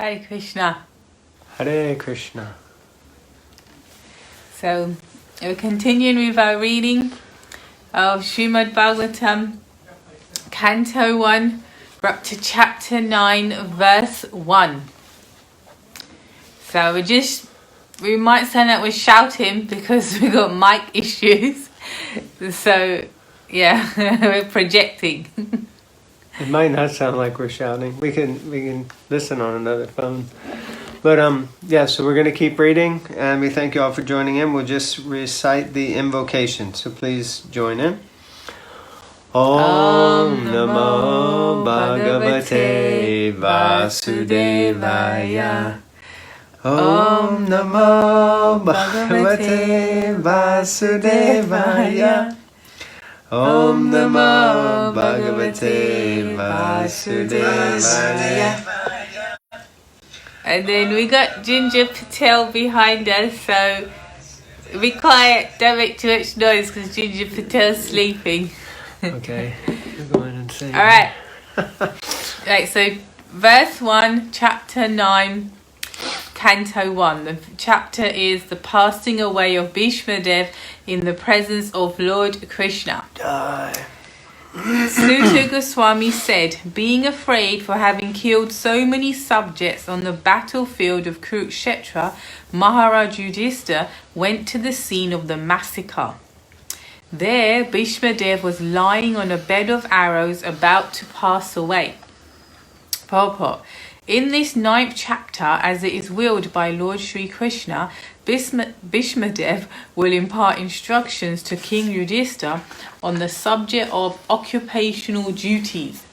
Hare Krishna. Hare Krishna. So, we're continuing with our reading of Srimad Bhagavatam, Canto 1, we're up to Chapter 9, Verse 1. So, we might sound like we're shouting because we got mic issues. So, yeah, we're projecting. It might not sound like we're shouting. We can listen on another phone. But so we're going to keep reading, and we thank you all for joining in. We'll just recite the invocation, so please join in. Om Namo Bhagavate Vasudevaya. Om Namo Bhagavate Vasudevaya. Om Namo Bhagavate Vasudevaya. And then we got Ginger Patel behind us, so be quiet, don't make too much noise because Ginger Patel's sleeping. Okay, you're going insane. Alright. Right, so verse 1, chapter 9, canto 1. The chapter is the passing away of Bhishma Dev in the presence of Lord Krishna. Suta Goswami said, being afraid for having killed so many subjects on the battlefield of Kurukshetra, Maharaj Yudhishthira went to the scene of the massacre. There, Bhishma Dev was lying on a bed of arrows about to pass away. Purport. In this 9th chapter, as it is willed by Lord Sri Krishna, Bhishma Dev will impart instructions to King Yudhishthira on the subject of occupational duties.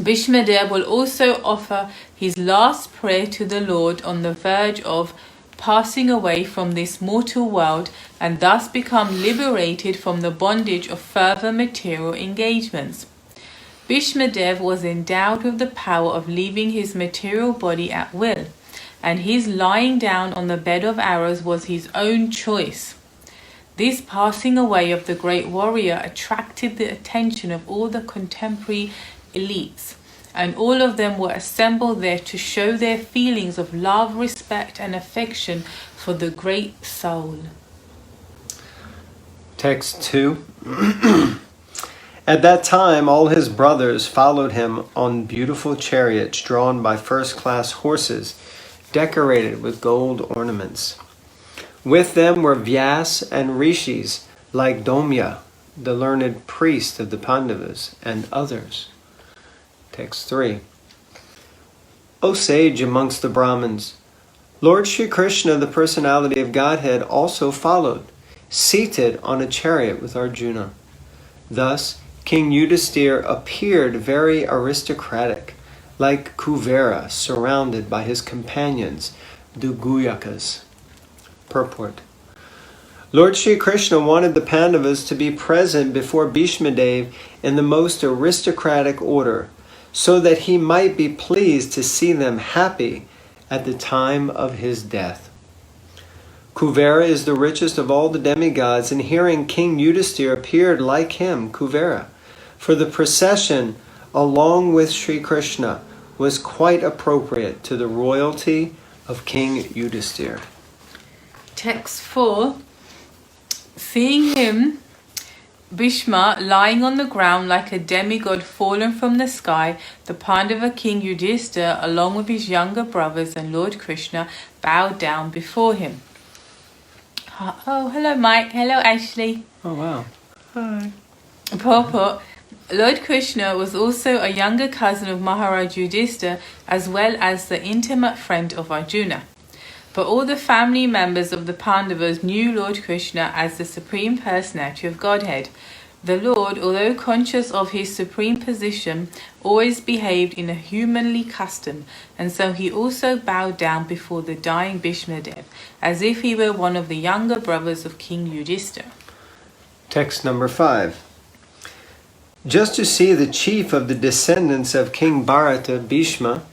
Bhishma Dev will also offer his last prayer to the Lord on the verge of passing away from this mortal world and thus become liberated from the bondage of further material engagements. Bhishma Dev was endowed with the power of leaving his material body at will, and his lying down on the bed of arrows was his own choice. This passing away of the great warrior attracted the attention of all the contemporary elites, and all of them were assembled there to show their feelings of love, respect, and affection for the great soul. Text 2. At that time, all his brothers followed him on beautiful chariots drawn by first-class horses, decorated with gold ornaments. With them were Vyas and Rishis, like Domya, the learned priest of the Pandavas, and others. Text 3. O sage amongst the Brahmins, Lord Sri Krishna, the personality of Godhead, also followed, seated on a chariot with Arjuna. Thus, King Yudhishthira appeared very aristocratic, like Kuvera, surrounded by his companions, the Guyakas. Purport. Lord Sri Krishna wanted the Pandavas to be present before Bhishma Dev in the most aristocratic order, so that he might be pleased to see them happy at the time of his death. Kuvera is the richest of all the demigods, and hearing King Yudhishthira appeared like him, Kuvera, for the procession along with Sri Krishna was quite appropriate to the royalty of King Yudhishthira. Text 4. Seeing him, Bhishma, lying on the ground like a demigod fallen from the sky, the Pandava King Yudhishthira, along with his younger brothers and Lord Krishna, bowed down before him. Oh, hello Mike. Hello Ashley. Oh, wow. Hi. Purport. Lord Krishna was also a younger cousin of Maharaj Yudhishthira, as well as the intimate friend of Arjuna. But all the family members of the Pandavas knew Lord Krishna as the Supreme Personality of Godhead. The Lord, although conscious of his supreme position, always behaved in a humanly custom, and so he also bowed down before the dying Bhishma Dev, as if he were one of the younger brothers of King Yudhishthira. Text number 5. Just to see the chief of the descendants of King Bharata, Bhishma,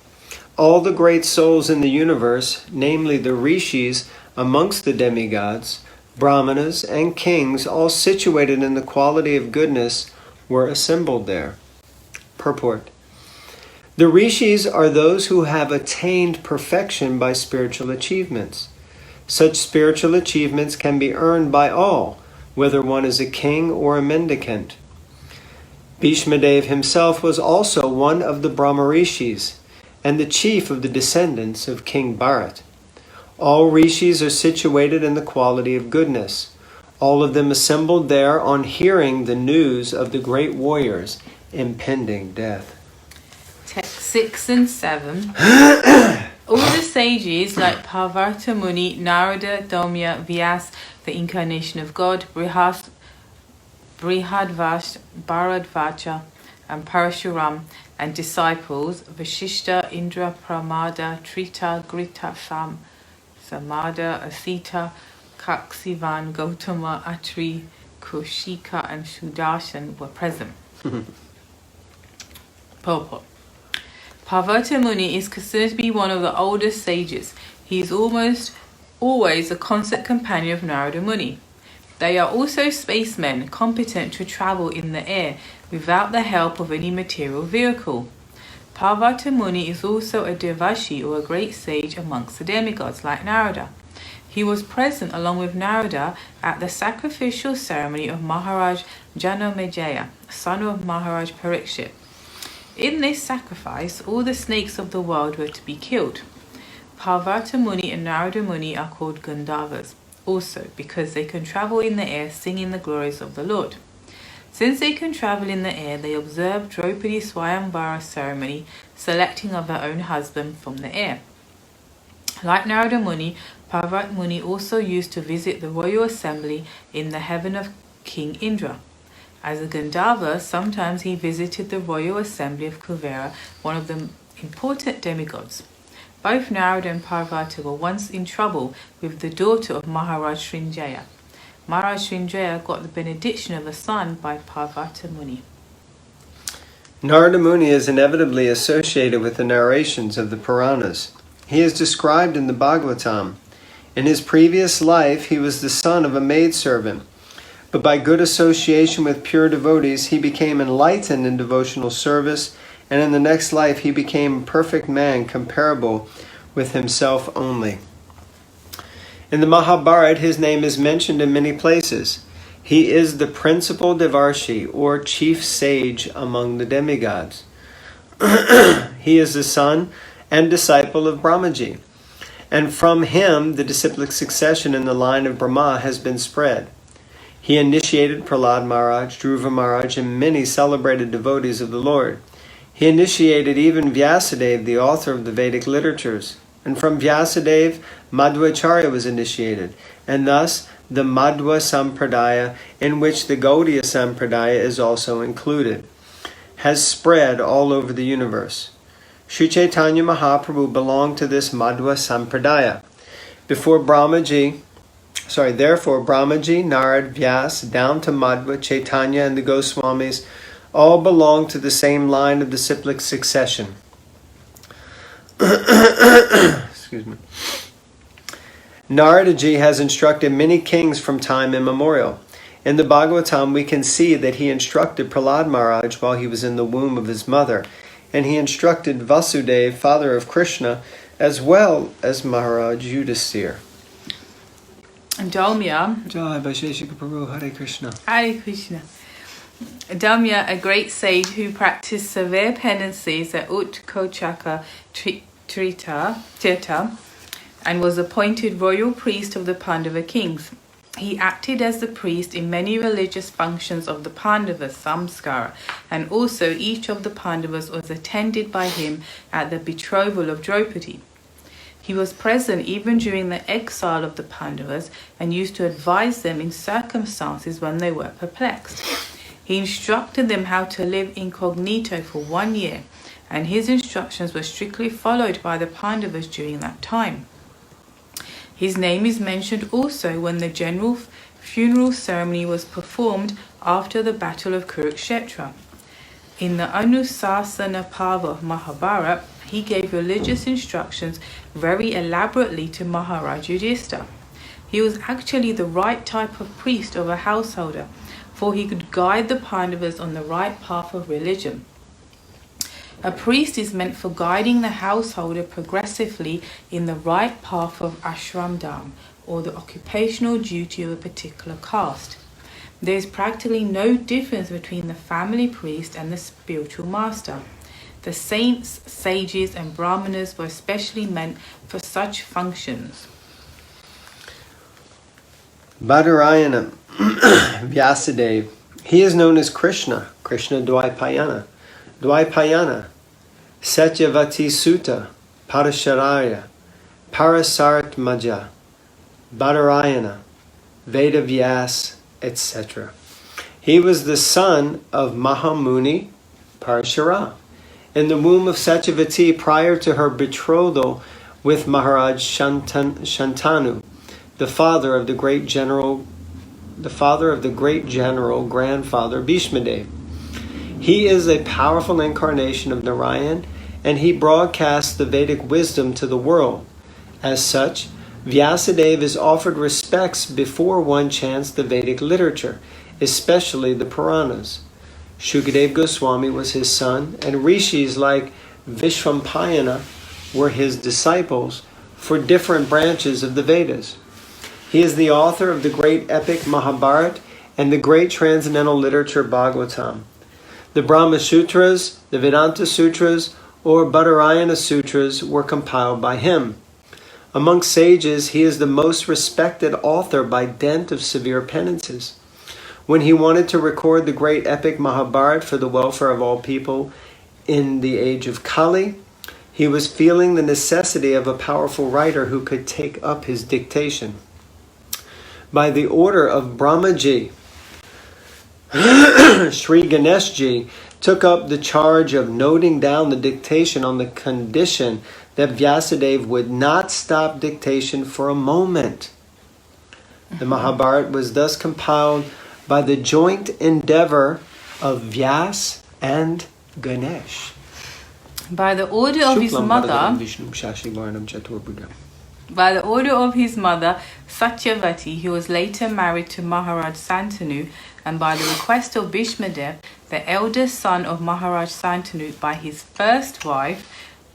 all the great souls in the universe, namely the rishis amongst the demigods, brahmanas, and kings, all situated in the quality of goodness, were assembled there. Purport. The rishis are those who have attained perfection by spiritual achievements. Such spiritual achievements can be earned by all, whether one is a king or a mendicant. Bhishmadev himself was also one of the Brahma rishis and the chief of the descendants of King Bharat. All rishis are situated in the quality of goodness, all of them assembled there on hearing the news of the great warrior's impending death. Text 6 and 7. All the sages like Parvata Muni, Narada, Dhaumya, Vyas, the incarnation of God, Brihadvash, Bharadvaja, and Parashuram, and disciples, Vashishta, Indra, Pramada, Trita, Grita, Samada, Asita, Kaksivan, Gautama, Atri, Kushika, and Sudarshan were present. Purport. Parvata Muni is considered to be one of the oldest sages. He is almost always a constant companion of Narada Muni. They are also spacemen competent to travel in the air without the help of any material vehicle. Parvata Muni is also a devashi or a great sage amongst the demigods like Narada. He was present along with Narada at the sacrificial ceremony of Maharaj Janamejaya, son of Maharaj Parikshit. In this sacrifice, all the snakes of the world were to be killed. Parvata Muni and Narada Muni are called Gandharvas, also because they can travel in the air singing the glories of the Lord. Since they can travel in the air, they observe Draupadi Swayamvara ceremony, selecting of their own husband from the air. Like Narada Muni, Parvata Muni also used to visit the royal assembly in the heaven of King Indra. As a Gandharva, sometimes he visited the royal assembly of Kuvera, one of the important demigods. Both Narada and Parvata were once in trouble with the daughter of Maharaj Srinjaya. Maharaj Srinjaya got the benediction of a son by Parvata Muni. Narada Muni is inevitably associated with the narrations of the Puranas. He is described in the Bhagavatam. In his previous life, he was the son of a maidservant. But by good association with pure devotees, he became enlightened in devotional service, and in the next life he became a perfect man comparable with himself only. In the Mahabharata, his name is mentioned in many places. He is the principal Devarshi, or chief sage among the demigods. He is the son and disciple of Brahmaji, and from him the disciplic succession in the line of Brahma has been spread. He initiated Prahlad Maharaj, Dhruva Maharaj, and many celebrated devotees of the Lord. He initiated even Vyasadeva, the author of the Vedic literatures. And from Vyasadeva, Madhvacharya was initiated, and thus the Madhva Sampradaya, in which the Gaudiya Sampradaya is also included, has spread all over the universe. Sri Chaitanya Mahaprabhu belonged to this Madhva Sampradaya. Therefore Brahmaji, Narad, Vyas, down to Madhva, Chaitanya, and the Goswamis all belong to the same line of disciplic succession. Excuse me. Naradaji has instructed many kings from time immemorial. In the Bhagavatam, we can see that he instructed Prahlad Maharaj while he was in the womb of his mother, and he instructed Vasudeva, father of Krishna, as well as Maharaj Yudhisthira. Dhaumya. Jai Vaisheshika Prabhu, Hare Krishna. Hare Krishna. Dhaumya, a great sage who practiced severe penances at Utkochaka Tirtha and was appointed royal priest of the Pandava kings. He acted as the priest in many religious functions of the Pandavas, Samskara, and also each of the Pandavas was attended by him at the betrothal of Draupadi. He was present even during the exile of the Pandavas and used to advise them in circumstances when they were perplexed. He instructed them how to live incognito for 1 year, and his instructions were strictly followed by the Pandavas during that time. His name is mentioned also when the general funeral ceremony was performed after the battle of Kurukshetra. In the Anusasana Parva of Mahabharata, he gave religious instructions very elaborately to Maharaj Yudhisthira. He was actually the right type of priest or a householder, for he could guide the Pandavas on the right path of religion. A priest is meant for guiding the householder progressively in the right path of ashramdharma, or the occupational duty of a particular caste. There is practically no difference between the family priest and the spiritual master. The saints, sages, and brahmanas were specially meant for such functions. Badarayana Vyasadeva. He is known as Krishna, Krishna Dvaipayana, Satyavati Sutta, Parasharaya, Parasaratmaja, Badarayana, Vedavyas, etc. He was the son of Mahamuni Parashara in the womb of Satyavati prior to her betrothal with Maharaj Shantanu, the father of the great general grandfather Bhishmadev. He is a powerful incarnation of Narayan, and he broadcasts the Vedic wisdom to the world. As such, Vyasadeva is offered respects before one chants the Vedic literature, especially the Puranas. Shukadeva Goswami was his son, and rishis like Vishwampayana were his disciples for different branches of the Vedas. He is the author of the great epic Mahabharata and the great transcendental literature Bhagavatam. The Brahma Sutras, the Vedanta Sutras, or Badarayana Sutras were compiled by him. Among sages, he is the most respected author by dint of severe penances. When he wanted to record the great epic Mahabharata for the welfare of all people in the age of Kali, he was feeling the necessity of a powerful writer who could take up his dictation. By the order of Brahmaji, Sri Ganeshji took up the charge of noting down the dictation on the condition that Vyasadeva would not stop dictation for a moment. The Mahabharata was thus compiled by the joint endeavor of Vyas and Ganesh. By the order of his mother, Satyavati, who was later married to Maharaj Santanu, and by the request of Bhishmadev, the eldest son of Maharaj Santanu, by his first wife,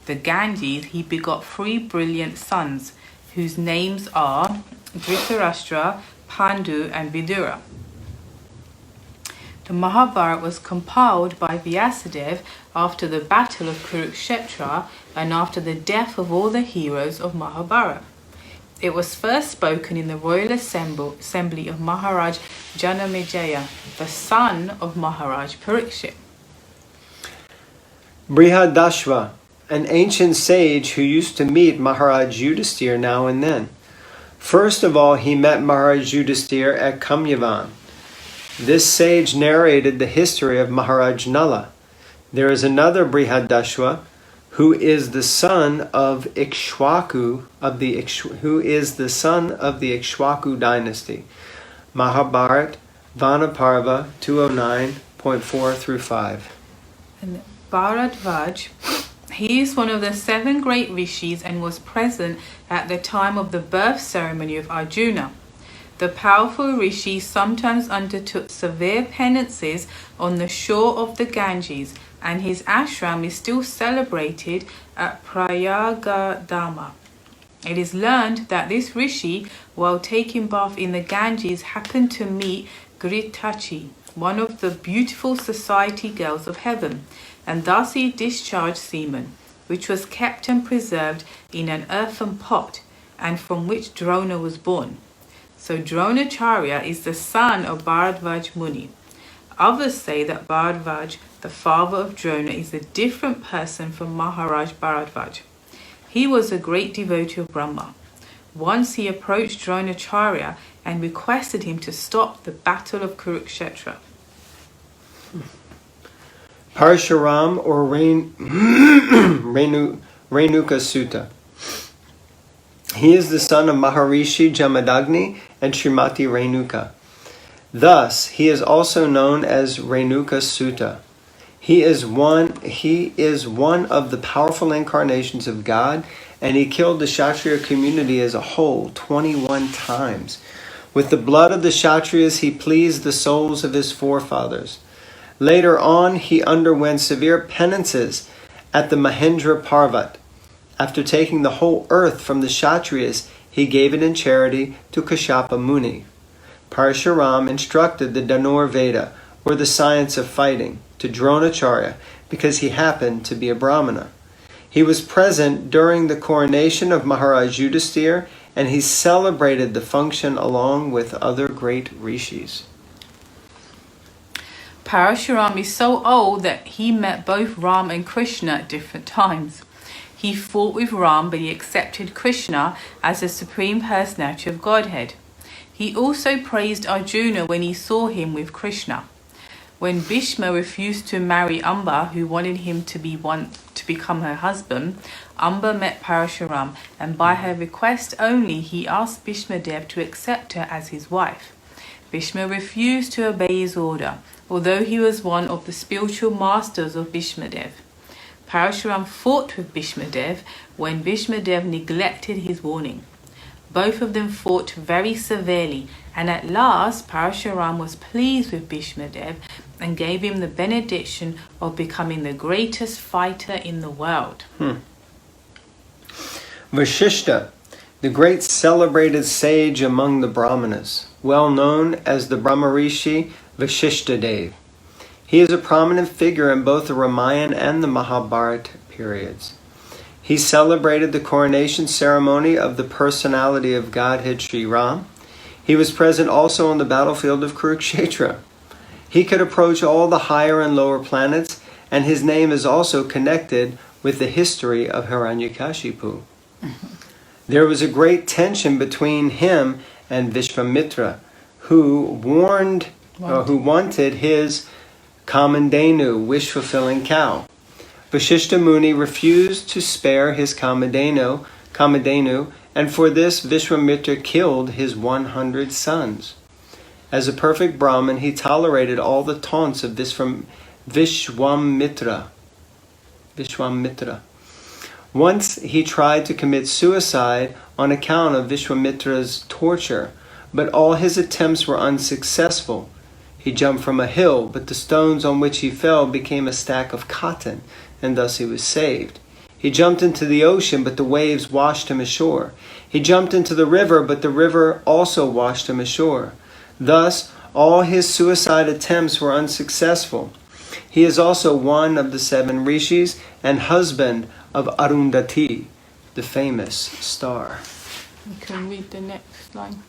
the Ganges, he begot 3 brilliant sons, whose names are Dhritarashtra, Pandu, and Vidura. The Mahabharata was compiled by Vyasadeva after the battle of Kurukshetra and after the death of all the heroes of Mahabharata. It was first spoken in the royal assembly of Maharaj Janamejaya, the son of Maharaj Parikshit. Brihadashva, an ancient sage who used to meet Maharaj Yudhisthira now and then. First of all, he met Maharaj Yudhisthira at Kamyavan. This sage narrated the history of Maharaj Nala. There is another Brihadashva who is the son of Ikshwaku who is the son of the Ikshwaku dynasty. Mahabharata, Vanaparva 209.4 through 5. And Bharadvaj, he is one of the 7 great rishis and was present at the time of the birth ceremony of Arjuna. The powerful rishi sometimes undertook severe penances on the shore of the Ganges, and his ashram is still celebrated at Prayagadama. It is learned that this rishi, while taking bath in the Ganges, happened to meet Gritachi, one of the beautiful society girls of heaven, and thus he discharged semen, which was kept and preserved in an earthen pot, and from which Drona was born. So Dronacharya is the son of Bharadvaj Muni. Others say that Bharadvaj, the father of Drona, is a different person from Maharaj Bharadvaj. He was a great devotee of Brahma. Once he approached Dronacharya and requested him to stop the battle of Kurukshetra. Parshuram or Renuka Sutta. He is the son of Maharishi Jamadagni and Srimati Renuka. Thus, he is also known as Renuka Sutta. He is one of the powerful incarnations of God, and he killed the Kshatriya community as a whole 21 times. With the blood of the Kshatriyas, he pleased the souls of his forefathers. Later on, he underwent severe penances at the Mahendra Parvat. After taking the whole earth from the Kshatriyas, he gave it in charity to Kashyapa Muni. Parashuram instructed the Dhanur Veda, or the science of fighting, to Dronacharya because he happened to be a Brahmana. He was present during the coronation of Maharaj Yudhisthira, and he celebrated the function along with other great rishis. Parashuram is so old that he met both Ram and Krishna at different times. He fought with Ram, but he accepted Krishna as the Supreme Personality of Godhead. He also praised Arjuna when he saw him with Krishna. When Bhishma refused to marry Amba, who wanted him to become her husband, Amba met Parashuram, and by her request only, he asked Bhishma Dev to accept her as his wife. Bhishma refused to obey his order, although he was one of the spiritual masters of Bhishma Dev. Parashuram fought with Bhishma Dev when Bhishma Dev neglected his warning. Both of them fought very severely, and at last Parashuram was pleased with Bhishma Dev and gave him the benediction of becoming the greatest fighter in the world. Vashishta, the great celebrated sage among the Brahmanas, well known as the Brahmarishi Vashishtadev. He is a prominent figure in both the Ramayana and the Mahabharata periods. He celebrated the coronation ceremony of the personality of Godhead Sri Ram. He was present also on the battlefield of Kurukshetra. He could approach all the higher and lower planets, and his name is also connected with the history of Hiranyakashipu. There was a great tension between him and Vishvamitra, who wanted his Kamadhenu, wish-fulfilling cow. Vashishta Muni refused to spare his Kamadhenu, and for this Vishvamitra killed his 100 sons. As a perfect Brahmin, he tolerated all the taunts of Vishwamitra. Once he tried to commit suicide on account of Vishwamitra's torture, but all his attempts were unsuccessful. He jumped from a hill, but the stones on which he fell became a stack of cotton, and thus he was saved. He jumped into the ocean, but the waves washed him ashore. He jumped into the river, but the river also washed him ashore. Thus, all his suicide attempts were unsuccessful. He is also one of the 7 rishis and husband of Arundhati, the famous star. You can read the next line.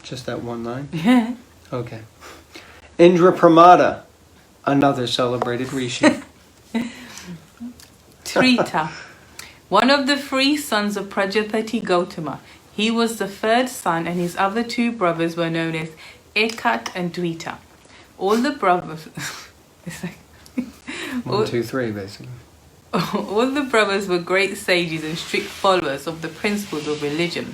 Just that one line? Yeah. Okay. Indra Pramada, another celebrated rishi. Trita, one of the 3 sons of Prajapati Gautama. He was the 3rd son, and his other 2 brothers were known as Ekat and Dvita. All the brothers... it's like 1, 2, 3, basically. All the brothers were great sages and strict followers of the principles of religion.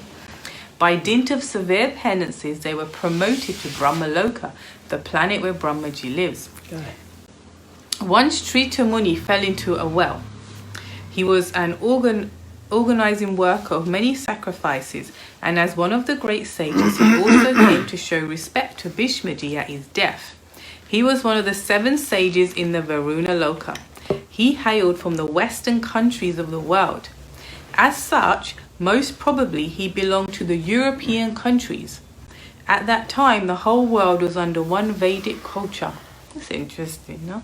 By dint of severe penances, they were promoted to Brahmaloka, the planet where Brahmaji lives. Okay. Once Trita Muni fell into a well. He was an organizing worker of many sacrifices, and as one of the great sages, he also came to show respect to Bhishmaji at his death. He was one of the 7 sages in the Varuna Loka. He hailed from the western countries of the world. As such, most probably he belonged to the European countries. At that time, the whole world was under one Vedic culture. That's interesting, no?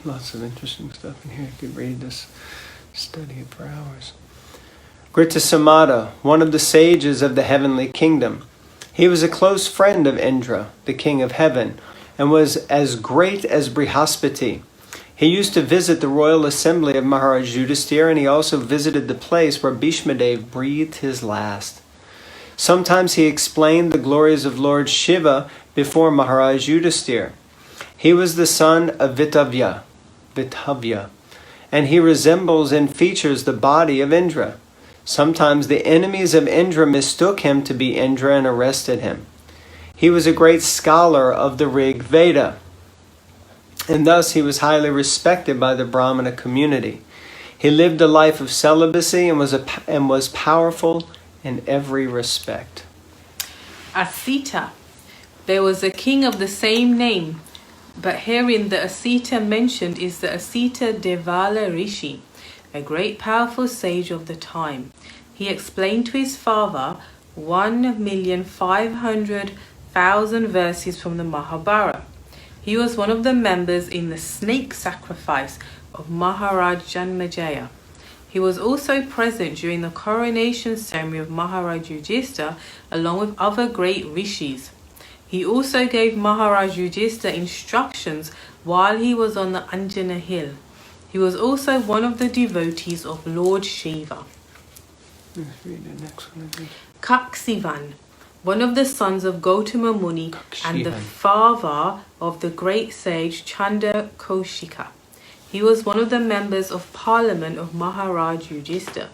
Lots of interesting stuff in here. You could read this, study it for hours. Gritasamada, one of the sages of the heavenly kingdom. He was a close friend of Indra, the king of heaven, and was as great as Brihaspati. He used to visit the royal assembly of Maharaj Yudhisthira, and he also visited the place where Bhishmadev breathed his last. Sometimes he explained the glories of Lord Shiva before Maharaj Yudhisthira. He was the son of Vitavya, and he resembles in features the body of Indra. Sometimes the enemies of Indra mistook him to be Indra and arrested him. He was a great scholar of the Rig Veda, and thus he was highly respected by the Brahmana community. He lived a life of celibacy and was powerful in every respect. Asita, there was a king of the same name, But herein the Asita mentioned is the Asita Devala Rishi, a great powerful sage of the time. He explained to his father 1,500,000 verses from the Mahabharata. He was one of the members in the snake sacrifice of Maharaj Janmejaya. He was also present during the coronation ceremony of Maharaj Yudhishthira along with other great rishis. He also gave Maharaj Yudhishthira instructions while he was on the Anjana hill. He was also one of the devotees of Lord Shiva. Let's read the next one again. Kaksivan, one of the sons of Gautama Muni and the father of the great sage Chanda Kaushika. He was one of the members of parliament of Maharaj Yudhishthira.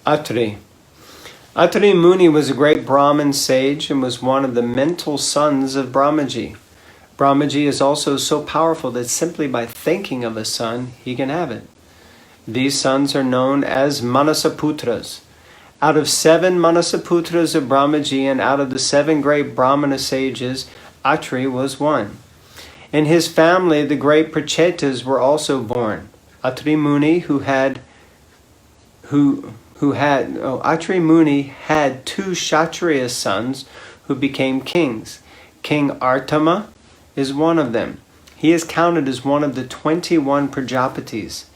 Atri. Atri Muni was a great Brahmin sage and was one of the mental sons of Brahmaji. Brahmaji is also so powerful that simply by thinking of a son, he can have it. These sons are known as Manasaputras. Out of 7 Manasaputras of Brahmaji and out of the 7 great Brahmana sages, Atri was one. In his family, the great Prachetas were also born. Atri Muni, Atri Muni had 2 Kshatriya sons who became kings. King Artama is one of them. He is counted as one of the 21 Prajapatis.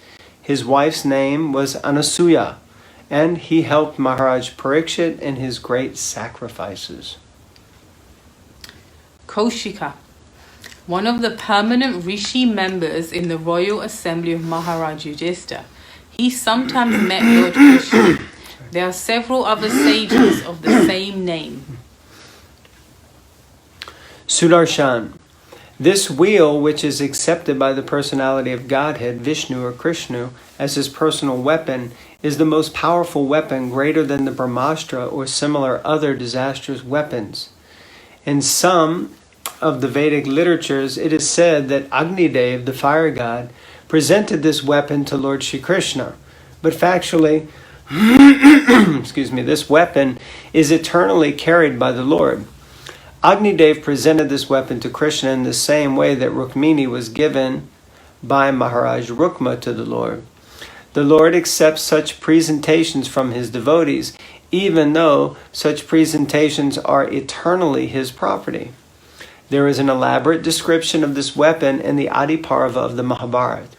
His wife's name was Anasuya, and he helped Maharaj Parikshit in his great sacrifices. Kaushika, one of the permanent rishi members in the royal assembly of Maharaj Yudhishthira. He sometimes met Lord Krishna. There are several other sages of the same name. Sudarshan. This wheel, which is accepted by the personality of Godhead, Vishnu or Krishna, as his personal weapon, is the most powerful weapon, greater than the Brahmastra or similar other disastrous weapons. In some of the Vedic literatures, it is said that Agnidev, the fire god, presented this weapon to Lord Shri Krishna. But factually, this weapon is eternally carried by the Lord. Agnidev presented this weapon to Krishna in the same way that Rukmini was given by Maharaj Rukma to the Lord. The Lord accepts such presentations from his devotees, even though such presentations are eternally his property. There is an elaborate description of this weapon in the Adiparva of the Mahabharata.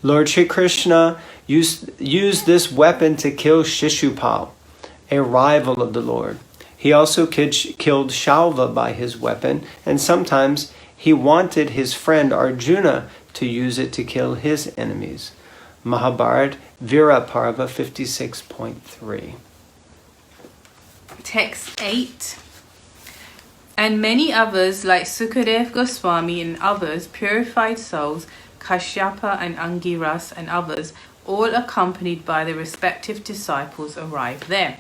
Lord Shri Krishna used this weapon to kill Shishupal, a rival of the Lord. He also killed Shalva by his weapon, and sometimes he wanted his friend Arjuna to use it to kill his enemies. Mahabharata, Vira Parva 56.3. Text 8. And many others like Sukadev Goswami and others, purified souls, Kashyapa and Angiras and others, all accompanied by their respective disciples, arrived there.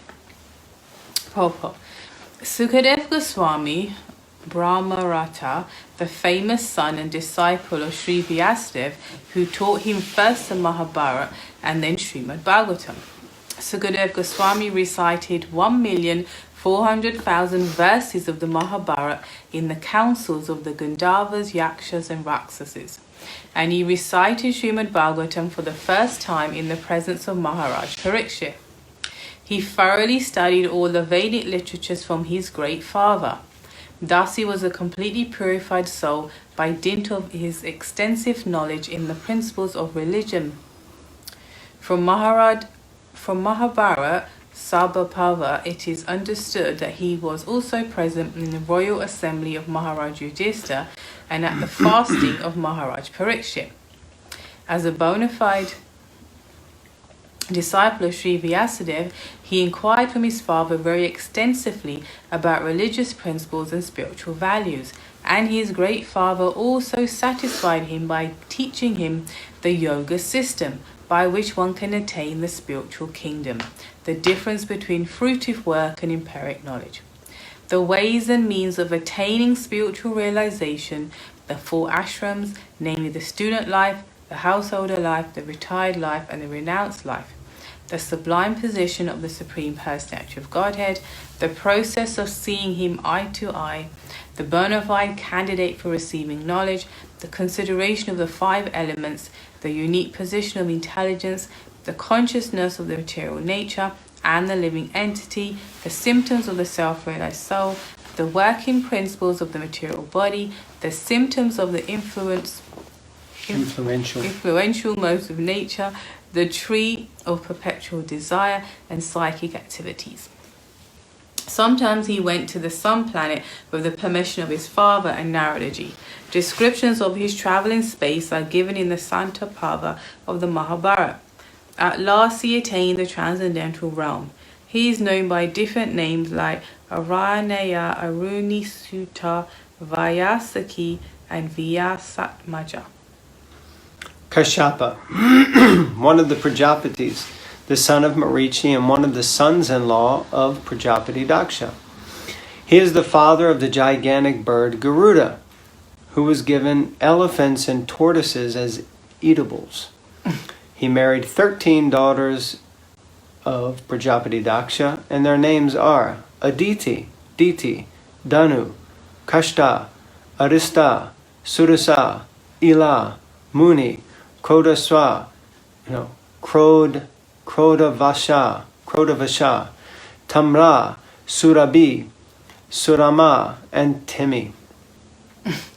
Purport. Sukadev Goswami, Brahmarata, the famous son and disciple of Sri Vyasadeva, who taught him first the Mahabharata and then Srimad Bhagavatam. Sukadev Goswami recited 1,400,000 verses of the Mahabharata in the councils of the Gandharvas, Yakshas and Rakshasas. And he recited Srimad Bhagavatam for the first time in the presence of Maharaj Parikshit. He thoroughly studied all the Vedic literatures from his great father. Dasi was a completely purified soul by dint of his extensive knowledge in the principles of religion. From Mahabharata Sabhapava, it is understood that he was also present in the royal assembly of Maharaj Yudhishthira and at the fasting of Maharaj Parikshit. As a bona fide disciple of Sri Vyasadeva, he inquired from his father very extensively about religious principles and spiritual values, and his great father also satisfied him by teaching him the yoga system by which one can attain the spiritual kingdom, the difference between fruitive work and empiric knowledge, the ways and means of attaining spiritual realization, the 4 ashrams, namely the student life, the householder life, the retired life, and the renounced life, the sublime position of the Supreme Personality of Godhead, the process of seeing him eye to eye, the bona fide candidate for receiving knowledge, the consideration of the 5 elements, the unique position of intelligence, the consciousness of the material nature and the living entity, the symptoms of the self-realized soul, the working principles of the material body, the symptoms of the influential modes of nature, the tree of perpetual desire, and psychic activities. Sometimes he went to the sun planet with the permission of his father and Naradaji. Descriptions of his travel in space are given in the Santa Parva of the Mahabharata. At last he attained the transcendental realm. He is known by different names like Aranaya, Aruni Sutta, Vyasaki, and Vyasatmaja. Kashyapa, one of the Prajapatis, the son of Marichi and one of the sons-in-law of Prajapati Daksha. He is the father of the gigantic bird Garuda, who was given elephants and tortoises as eatables. He married 13 daughters of Prajapati Daksha, and their names are Aditi, Diti, Danu, Kashta, Arista, Surasa, Ila, Muni, Krodaswa, Krodavasha, Tamra, Surabhi, Surama, and Timi.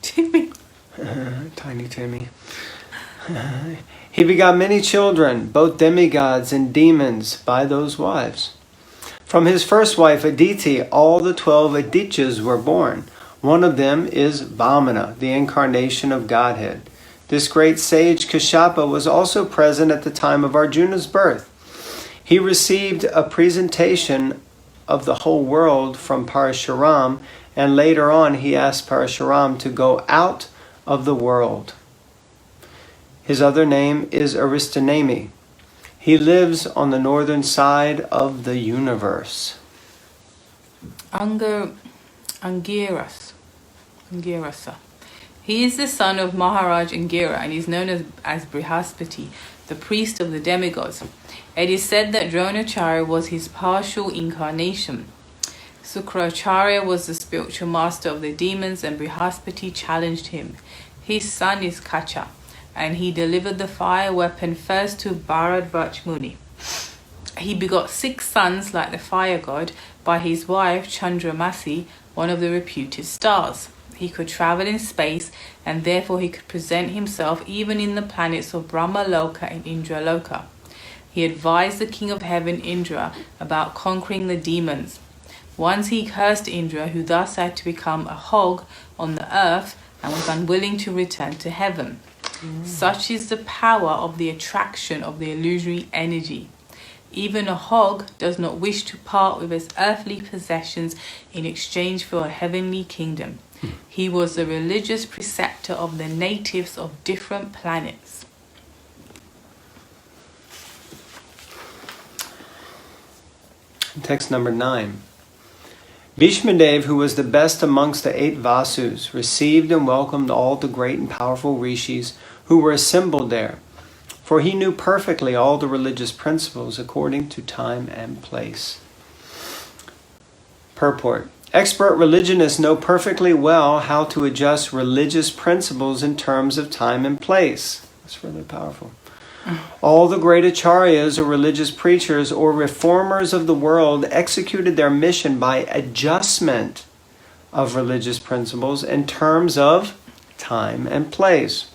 Timmy. Tiny Timmy. He begot many children, both demigods and demons, by those wives. From his first wife, Aditi, all the 12 Adityas were born. One of them is Vamana, the incarnation of Godhead. This great sage Kashyapa was also present at the time of Arjuna's birth. He received a presentation of the whole world from Parashuram, and later on he asked Parashuram to go out of the world. His other name is Aristonemi. He lives on the northern side of the universe. Angirasa. He is the son of Maharaj Angira and is known as Brihaspati, the priest of the demigods. It is said that Dronacharya was his partial incarnation. Sukracharya was the spiritual master of the demons and Brihaspati challenged him. His son is Kacha, and he delivered the fire weapon first to Bharadvaj Muni. He begot 6 sons like the fire god by his wife Chandramasi, one of the reputed stars. He could travel in space, and therefore he could present himself even in the planets of Brahmaloka and Indraloka. He advised the king of heaven, Indra, about conquering the demons. Once he cursed Indra, who thus had to become a hog on the earth and was unwilling to return to heaven. Such is the power of the attraction of the illusory energy. Even a hog does not wish to part with his earthly possessions in exchange for a heavenly kingdom. He was the religious preceptor of the natives of different planets. Text number 9. Bhishmadev, who was the best amongst the 8 Vasus, received and welcomed all the great and powerful rishis who were assembled there, for he knew perfectly all the religious principles according to time and place. Purport. Expert religionists know perfectly well how to adjust religious principles in terms of time and place. That's really powerful. All the great acharyas or religious preachers or reformers of the world executed their mission by adjustment of religious principles in terms of time and place.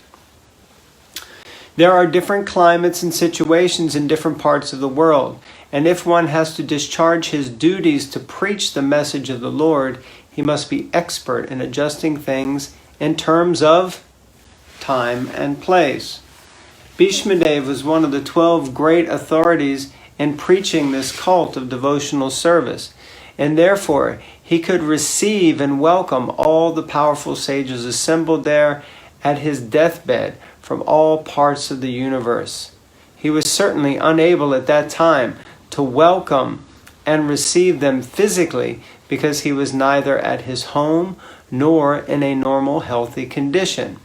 There are different climates and situations in different parts of the world, and if one has to discharge his duties to preach the message of the Lord, he must be expert in adjusting things in terms of time and place. Bhishmadev was one of the 12 great authorities in preaching this cult of devotional service, and therefore he could receive and welcome all the powerful sages assembled there at his deathbed from all parts of the universe. He was certainly unable at that time to welcome and receive them physically because he was neither at his home nor in a normal healthy condition.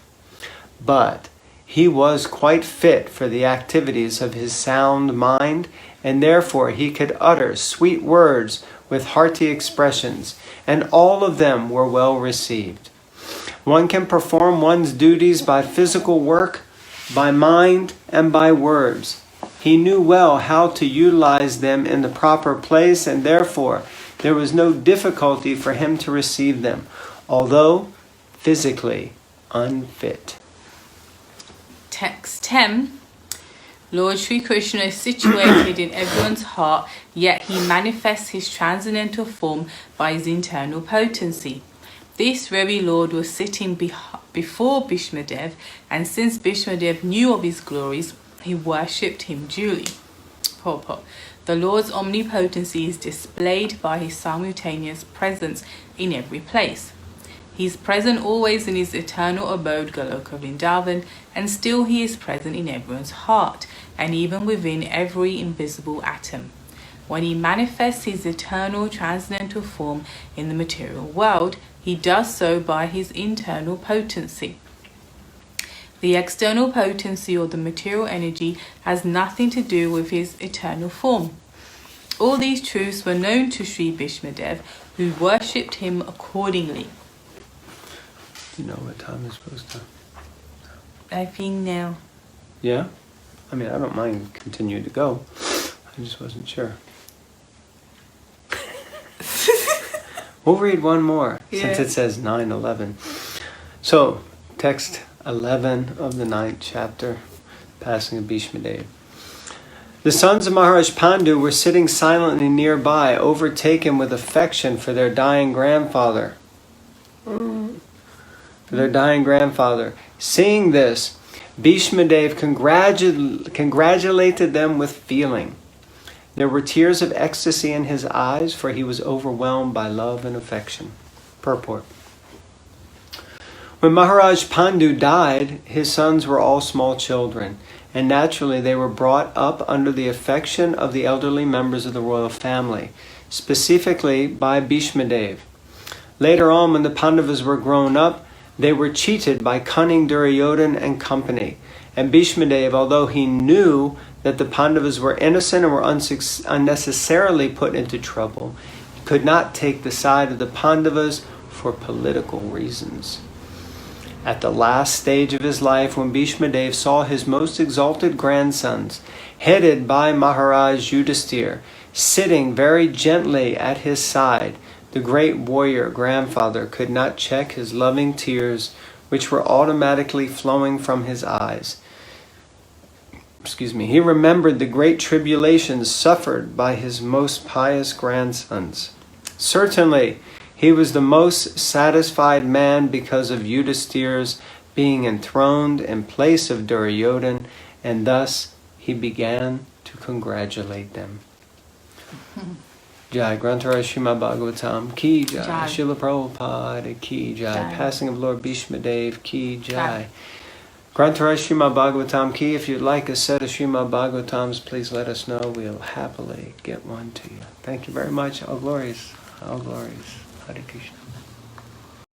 But he was quite fit for the activities of his sound mind, and therefore he could utter sweet words with hearty expressions, and all of them were well received. One can perform one's duties by physical work, by mind, and by words. He knew well how to utilize them in the proper place, and therefore there was no difficulty for him to receive them, although physically unfit. Text 10. Lord Sri Krishna is situated in everyone's heart, yet he manifests his transcendental form by his internal potency. This very Lord was sitting before Bhishmadev, and since Bhishmadev knew of his glories, he worshipped him duly. Purport. The Lord's omnipotency is displayed by his simultaneous presence in every place. He is present always in his eternal abode, Goloka Vrindavan, and still he is present in everyone's heart, and even within every invisible atom. When he manifests his eternal transcendental form in the material world, he does so by his internal potency. The external potency or the material energy has nothing to do with his eternal form. All these truths were known to Sri Bhishmadev, who worshipped him accordingly. Do you know what time is supposed to? I think now. Yeah? I mean, I don't mind continuing to go. I just wasn't sure. We'll read one more, since it says 9:11. So, text 11 of the 9th chapter, passing of Bhishmadev. The sons of Maharaj Pandu were sitting silently nearby, overtaken with affection for their dying grandfather. Seeing this, Bhishmadev congratulated them with feeling. There were tears of ecstasy in his eyes, for he was overwhelmed by love and affection. Purport. When Maharaj Pandu died, his sons were all small children, and naturally they were brought up under the affection of the elderly members of the royal family, specifically by Bhishmadev. Later on, when the Pandavas were grown up, they were cheated by cunning Duryodhana and company, and Bhishmadev, although he knew that the Pandavas were innocent and were unnecessarily put into trouble, could not take the side of the Pandavas for political reasons. At the last stage of his life, when Bhishmadev saw his most exalted grandsons, headed by Maharaj Yudhisthira, sitting very gently at his side, the great warrior grandfather could not check his loving tears, which were automatically flowing from his eyes. He remembered the great tribulations suffered by his most pious grandsons. Certainly, he was the most satisfied man because of Yudhisthira's being enthroned in place of Duryodhana, and thus he began to congratulate them. Jai Granthara Srimad Bhagavatam Ki Jai. Srila Prabhupada Ki Jai. Passing of Lord Bhishmadev Ki Jai. Granthara Srimad Bhagavatam Ki. If you'd like a set of Srimad Bhagavatams, please let us know. We'll happily get one to you. Thank you very much. All glories. All glories. Hare Krishna.